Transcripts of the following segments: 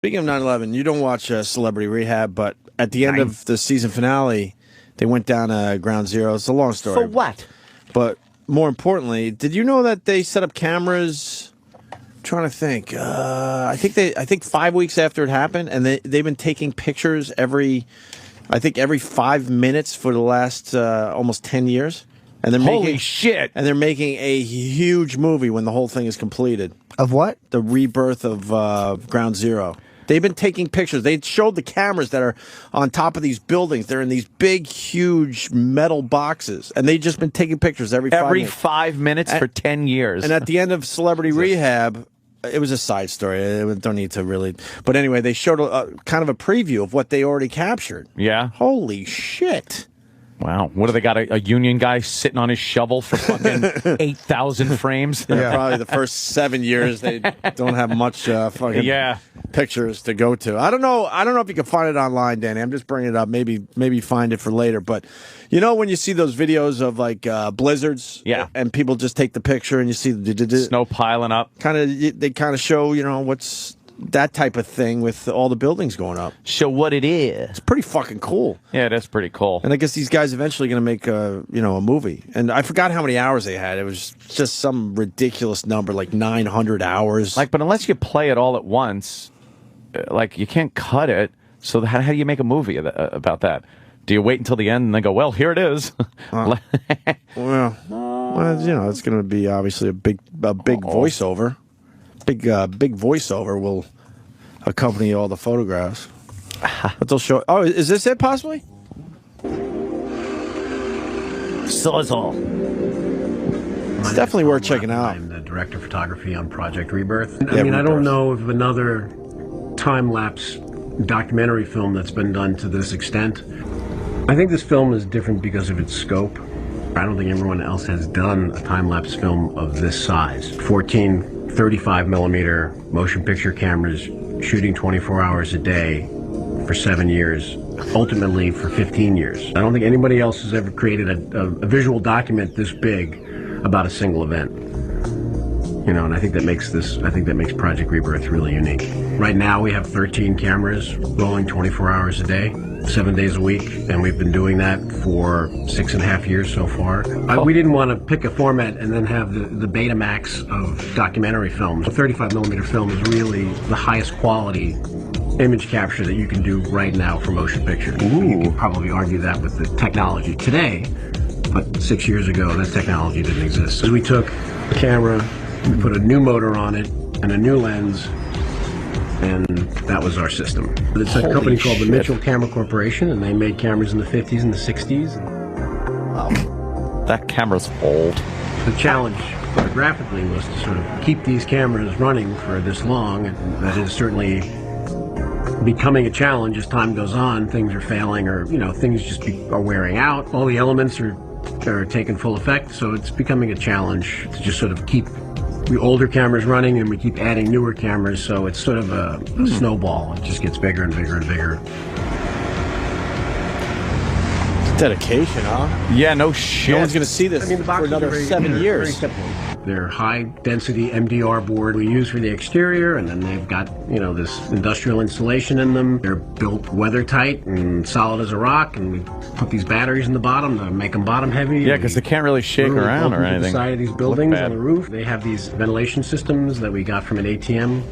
Speaking of 9/11, you don't watch Celebrity Rehab, but at the end of the season finale, they went down to Ground Zero. It's a long story. For what? But more importantly, did you know that they set up cameras? I'm trying to think. I think 5 weeks after it happened, and they've been taking pictures every 5 minutes for the last almost 10 years. And they're Holy shit! And they're making a huge movie when the whole thing is completed. Of what? The rebirth of Ground Zero. They've been taking pictures. They showed the cameras that are on top of these buildings. They're in these big, huge metal boxes, and they've just been taking pictures every 5 minutes for 10 years. And at the end of Celebrity Rehab, it was a side story. I don't need to really. But anyway, they showed kind of a preview of what they already captured. Yeah. Holy shit. Wow. What do they got? A union guy sitting on his shovel for fucking 8,000 frames? Yeah, probably the first 7 years they don't have much fucking pictures to go to. I don't know if you can find it online, Danny. I'm just bringing it up. Maybe find it for later. But you know when you see those videos of like blizzards, and people just take the picture and you see the snow piling up. They kind of show what's that type of thing with all the buildings going up. Show what it is. It's pretty fucking cool. Yeah, that's pretty cool. And I guess these guys eventually going to make a movie. And I forgot how many hours they had. It was just some ridiculous number, like 900 hours. But unless you play it all at once, you can't cut it. So how do you make a movie about that? Do you wait until the end and then go, well, here it is? Well, it's going to be obviously a big voiceover. Big voiceover will accompany all the photographs. But they'll show. Oh, is this it possibly? Sawzall. It's definitely worth checking out. I'm the director of photography on Project Rebirth. I don't know of another time-lapse documentary film that's been done to this extent. I think this film is different because of its scope. I don't think everyone else has done a time-lapse film of this size. 14 35 millimeter motion picture cameras shooting 24 hours a day for 7 years, ultimately for 15 years. I don't think anybody else has ever created a visual document this big about a single event. And I think that makes Project Rebirth really unique. Right now we have 13 cameras rolling 24 hours a day, 7 days a week, and we've been doing that for 6.5 years so far. We didn't want to pick a format and then have the Betamax of documentary films. A 35 millimeter film is really the highest quality image capture that you can do right now for motion picture. You can probably argue that with the technology today, but 6 years ago that technology didn't exist. So we took a camera, we put a new motor on it and a new lens, and that was our system. It's a company called the Mitchell Camera Corporation, and they made cameras in the 50s and the 60s. Wow. That camera's old. The challenge photographically was to sort of keep these cameras running for this long, and that is certainly becoming a challenge as time goes on. Things are failing, or things just are wearing out. All the elements are taking full effect, so it's becoming a challenge to just sort of keep the older cameras running, and we keep adding newer cameras, so it's sort of a snowball. It just gets bigger and bigger and bigger. Dedication, huh? Yeah, no shit. No one's going to see this for another 7 years. They're high-density MDR board we use for the exterior, and then they've got, this industrial insulation in them. They're built weather-tight and solid as a rock, and we put these batteries in the bottom to make them bottom-heavy. Yeah, because they can't really shake around or anything. The side of these buildings on the roof. They have these ventilation systems that we got from an ATM,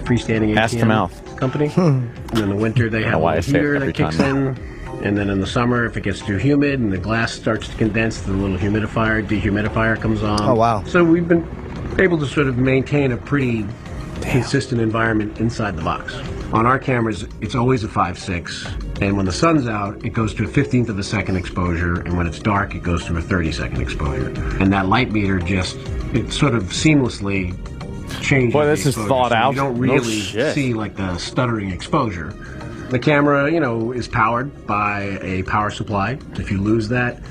freestanding ATM company. And in the winter, they have a heater that kicks in. And then in the summer, if it gets too humid and the glass starts to condense, the little dehumidifier comes on. Oh, wow. So we've been able to sort of maintain a pretty consistent environment inside the box. On our cameras, it's always a 5.6. And when the sun's out, it goes to a 15th of a second exposure. And when it's dark, it goes to a 30-second exposure. And that light meter it sort of seamlessly changes. Boy, this is thought out. You don't really see like the stuttering exposure. The camera, is powered by a power supply. If you lose that,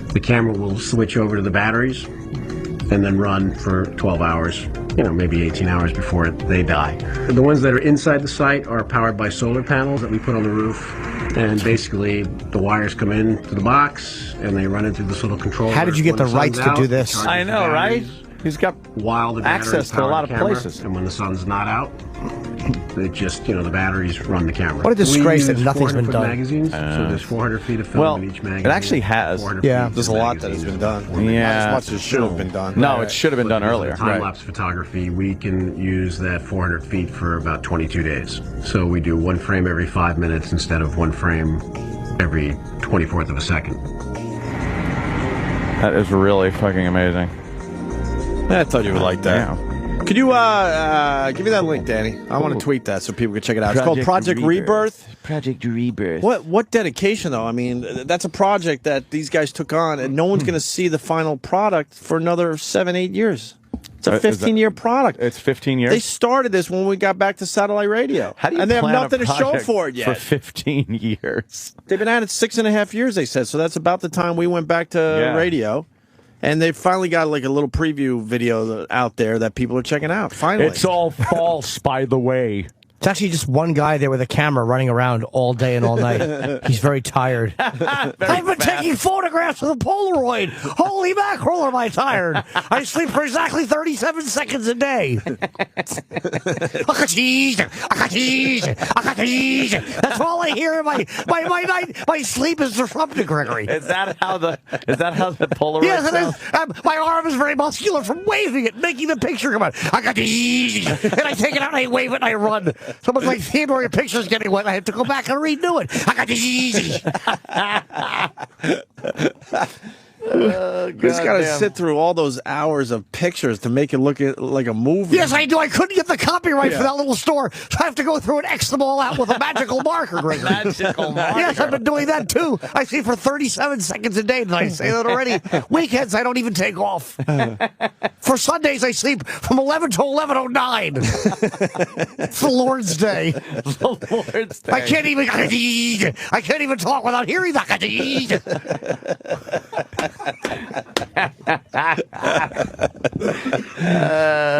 the camera will switch over to the batteries and then run for 12 hours, maybe 18 hours before they die. The ones that are inside the site are powered by solar panels that we put on the roof. And basically, the wires come into the box and they run into this little controller. How did you get the rights to do this? I know, right? He's got access to a lot of places. And when the sun's not out, It just, the batteries run the camera. What a disgrace We that use nothing's been 400-foot done. magazines, so there's 400 feet of film Well, in each magazine. it actually has. 400 Yeah. feet There's a of lot that has magazines been is done. what we Yeah. Not as much as should have been done. No, it should have been done earlier. Time-lapse photography, we can use that 400 feet for about 22 days. So we do one frame every 5 minutes instead of one frame every 24th of a second. That is really fucking amazing. I thought you would like that. Yeah. Could you give me that link, Danny? I want to tweet that so people can check it out. It's called Project Rebirth. Project Rebirth. What dedication, though? I mean, that's a project that these guys took on, and no one's going to see the final product for another 7-8 years. It's a 15-year product. It's 15 years? They started this when we got back to satellite radio. How do you and they have plan a nothing to show project for it yet. For 15 years. They've been at it 6.5 years, they said. So that's about the time we went back to radio. And they finally got like a little preview video out there that people are checking out. Finally. It's all false, by the way. It's actually just one guy there with a camera running around all day and all night. He's very tired. I've been taking photographs with a Polaroid. Holy mackerel, am I tired? I sleep for exactly 37 seconds a day. That's all I hear in my sleep is disrupted, Gregory. Is that how the Polaroid Yes, it sounds? is. My arm is very muscular from waving it, making the picture come out. And I take it out and I wave it and I run. Someone's like, Theodore, your picture's getting wet. I have to go back and redo it. He's got to sit through all those hours of pictures to make it look like a movie. Yes, I do. I couldn't get the copyright for that little store, so I have to go through and X them all out with a magical marker, Gregory. Magical marker. Yes, I've been doing that too. I see for 37 seconds a day. Did I say that already? Weekends, I don't even take off. For Sundays, I sleep from 11 to 11:09. It's the Lord's Day. The Lord's Day. I can't even talk without hearing that.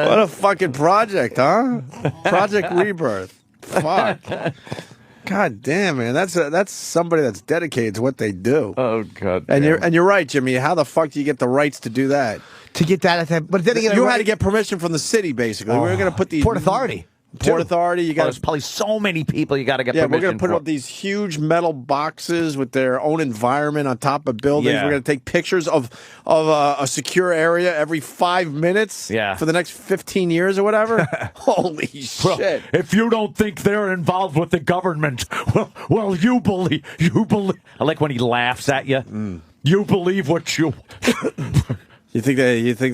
What a fucking project, huh? Project Rebirth. Fuck. God damn, man. That's somebody that's dedicated to what they do. Oh god. And damn. you're right, Jimmy. How the fuck do you get the rights to do that? To get that, but then again, You had to get permission from the city, basically. We were going to put these Port Authority. Port Authority. You got there's probably so many people you got to get Yeah, permission we're going to put for. up these huge metal boxes with their own environment on top of buildings. Yeah. We're going to take pictures of a secure area every 5 minutes for the next 15 years or whatever. Holy shit. If you don't think they're involved with the government, well, you believe. I like when he laughs at you. You believe what you... You think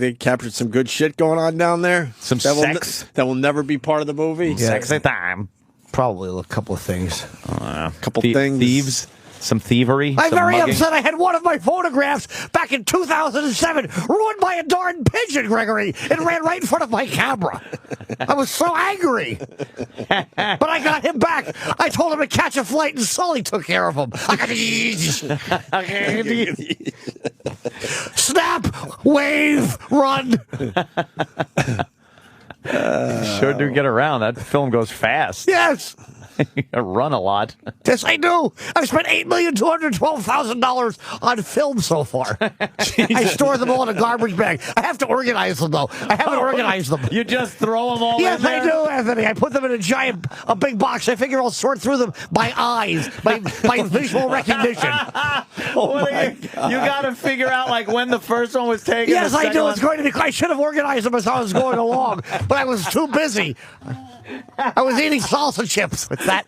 they captured some good shit going on down there? Some sex that will never be part of the movie. Sexy time. Probably a couple of things. A couple things. Thieves. Some thievery. I'm some very mugging. upset. I had one of my photographs back in 2007 ruined by a darn pigeon, Gregory. It ran right in front of my camera. I was so angry. But I got him back. I told him to catch a flight, and Sully took care of him. Snap, wave, run. Sure do get around. That film goes fast. Yes. Run a lot. Yes, I do. I've spent $8,212,000 on film so far. I store them all in a garbage bag. I have to organize them, though. I haven't organized them. You just throw them all Yes, in there? I do, Anthony. I put them in a big box. I figure I'll sort through them by eyes, by visual recognition. You got to figure out like when the first one was taken. Yes, I do. It's going to be. I should have organized them as I was going along, but I was too busy. I was eating salsa chips with that.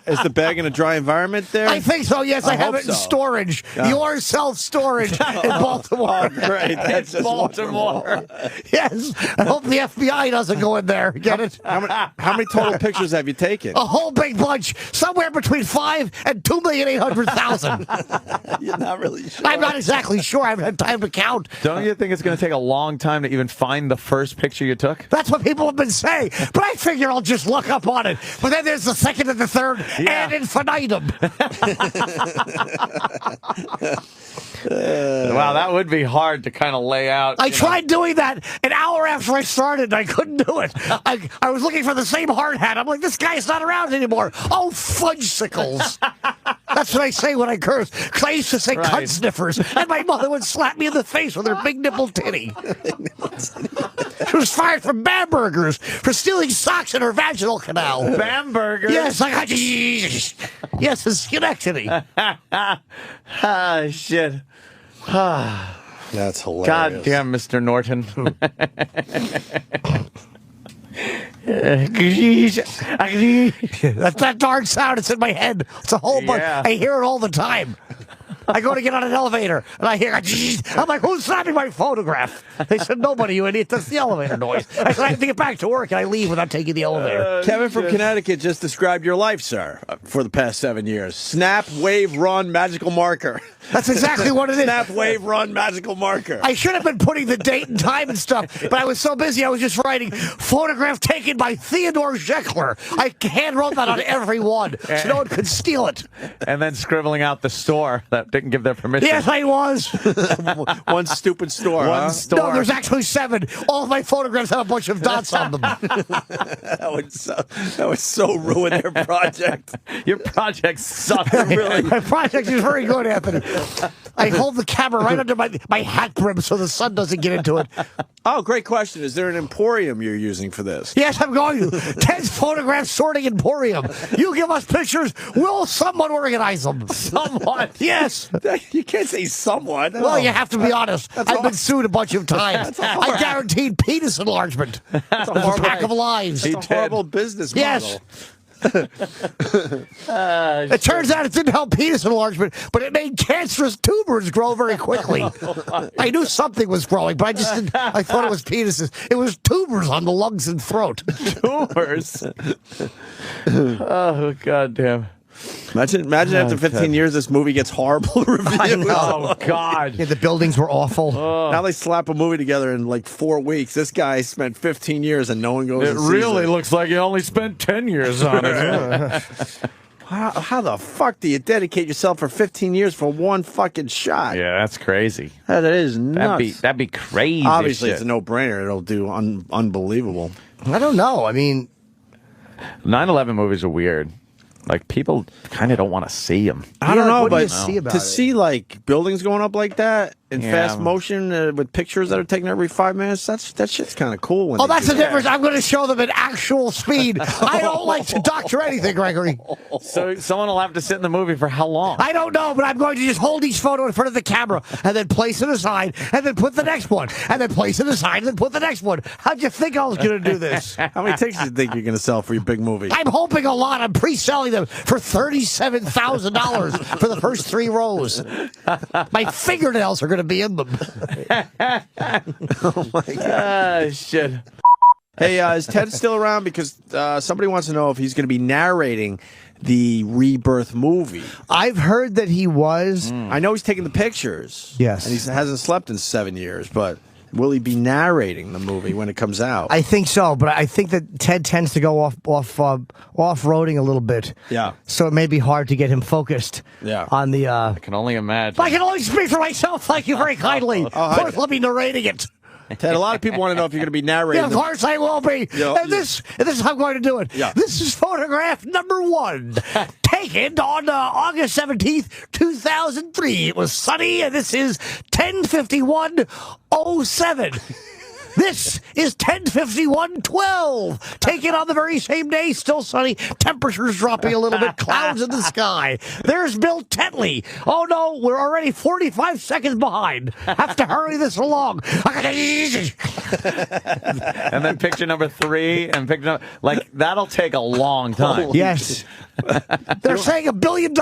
Is the bag in a dry environment there? I think so, yes. I have hope it in so. storage. Your self-storage in Baltimore. Oh, great. That's just Baltimore. Yes. I hope the FBI doesn't go in there. Get it? How many total pictures have you taken? A whole big bunch. Somewhere between 5 and 2,800,000. You're not really sure. I'm not exactly sure. I haven't had time to count. Don't you think it's going to take a long time to even find the first picture you took? That's what people have been saying. But I figure I'll just look up on it. But then there's the second and the third and infinitum. Wow, that would be hard to kind of lay out. I tried doing that an hour after I started, and I couldn't do it. I was looking for the same hard hat. I'm like, this guy's not around anymore. Oh, fudge sickles. That's what I say when I curse. Because I used to say cunt sniffers, and my mother would slap me in the face with her big nipple titty. She was fired from Bambergers for stealing socks in her vaginal canal. Bambergers? Yes, yes, it's Schenectady. Ah, shit. That's hilarious. God damn, Mr. Norton. That's that dark sound. It's in my head. It's a whole bunch. Yeah. I hear it all the time. I go to get on an elevator, and I hear, I'm like, who's slapping my photograph? They said, nobody, you idiot. That's the elevator noise. I said, I have to get back to work, and I leave without taking the elevator. Kevin from Connecticut just described your life, sir, for the past 7 years. Snap, wave, run, magical marker. That's exactly what it is. Snap, wave, run, magical marker. I should have been putting the date and time and stuff, but I was so busy I was just writing photograph taken by Theodore Jeckler. I hand wrote that on every one so no one could steal it. And then scribbling out the store that didn't give their permission. Yes, I was. One stupid store, One huh? store. No, there's actually 7. All of my photographs have a bunch of dots on them. That would so ruin their project. Your project sucks, really. My project is very good, Anthony. I hold the camera right under my hat brim so the sun doesn't get into it. Oh, great question. Is there an emporium you're using for this? Yes, I'm going to. Ted's Photograph Sorting Emporium. You give us pictures, will someone organize them? Someone. Yes. You can't say someone. Well, you have to be honest. I've been hard. sued a bunch of times. I guaranteed penis enlargement. That's a pack of lies. It's a horrible business model. Yes. It turns out it didn't help penis enlargement, but it made cancerous tumors grow very quickly. I knew something was growing, but I just didn't. I thought it was penises. It was tumors on the lungs and throat. Tumors. Oh, goddamn. Imagine after 15 years, this movie gets horrible reviews. Oh, God. Yeah, the buildings were awful. Now they slap a movie together in like 4 weeks. This guy spent 15 years and no one goes It and sees really it. looks like you only spent 10 years on it. How the fuck do you dedicate yourself for 15 years for one fucking shot? Yeah, that's crazy. That is nuts. That'd be crazy. Obviously, shit. it's a no-brainer. It'll do unbelievable. I don't know. I mean, 9/11 movies are weird. Like, people kind of don't want to see them. I don't know, what do you but see about to it? see like buildings going up like that in Yeah. fast motion with pictures that are taken every 5 minutes, that shit's kind of cool. When oh, they that's do the that. difference. I'm going to show them at actual speed. I don't like to doctor anything, Gregory. So someone will have to sit in the movie for how long? I don't know, but I'm going to just hold each photo in front of the camera and then place it aside and then put the next one and then place it aside and then put the next one. How'd you think I was going to do this? How many tickets do you think you're going to sell for your big movie? I'm hoping a lot. I'm pre-selling them for $37,000 for the first 3 rows. My fingernails are going to be in them. Oh my god! Ah, shit. Hey, is Ted still around? Because somebody wants to know if he's going to be narrating the Rebirth movie. I've heard that he was. I know he's taking the pictures. Yes. And he hasn't slept in 7 years, but will he be narrating the movie when it comes out? I think so, but I think that Ted tends to go off-roading a little bit. Yeah. So it may be hard to get him focused. Yeah. On the. I can only imagine. I can only speak for myself. Thank you very kindly. Of course, let me narrating it. Ted, a lot of people want to know if you're going to be narrating. Yeah, of course I will be. Yeah. And this is how I'm going to do it. Yeah. This is photograph number 1, taken on August 17th, 2003. It was sunny, and this is 10:51:07. This is 10:51:12. Taken on the very same day, still sunny, temperatures dropping a little bit, clouds in the sky. There's Bill Tetley. Oh no, we're already 45 seconds behind. Have to hurry this along. And then picture number 3 and picture number, like, that'll take a long time. Yes. They're saying $1 billion,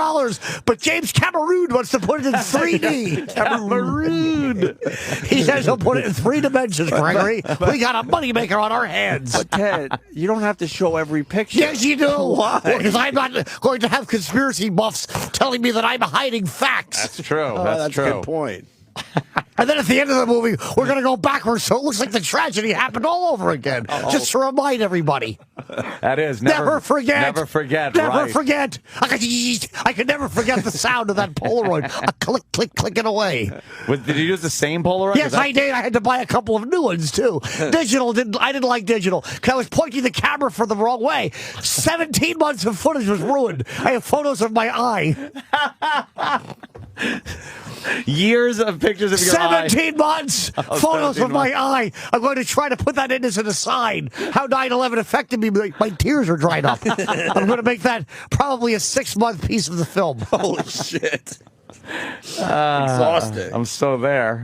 but James Cameroon wants to put it in 3D. Cameroon. He says he'll put it in 3 dimensions, Gregory. We got a moneymaker on our hands. But Ted, you don't have to show every picture. Yes, you do. Why? Because I'm not going to have conspiracy buffs telling me that I'm hiding facts. That's true. That's That's a true. good point. And then at the end of the movie, we're going to go backwards so it looks like the tragedy happened all over again. Just to remind everybody. That is Never forget. Never forget. Never right. forget. I could never forget the sound of that Polaroid. A click, click, clicking away. Did you use the same Polaroid? Yes, I did. I had to buy a couple of new ones, too. Digital, I didn't like digital because I was pointing the camera for the wrong way. 17 months of footage was ruined. I have photos of my eye. Years of pictures of your 17 months! Oh, Photos 17 of my eye. I'm going to try to put that in as a sign. How 9/11 affected me. My tears are dried up. I'm going to make that probably a 6-month piece of the film. Holy shit. Exhausted. I'm so there.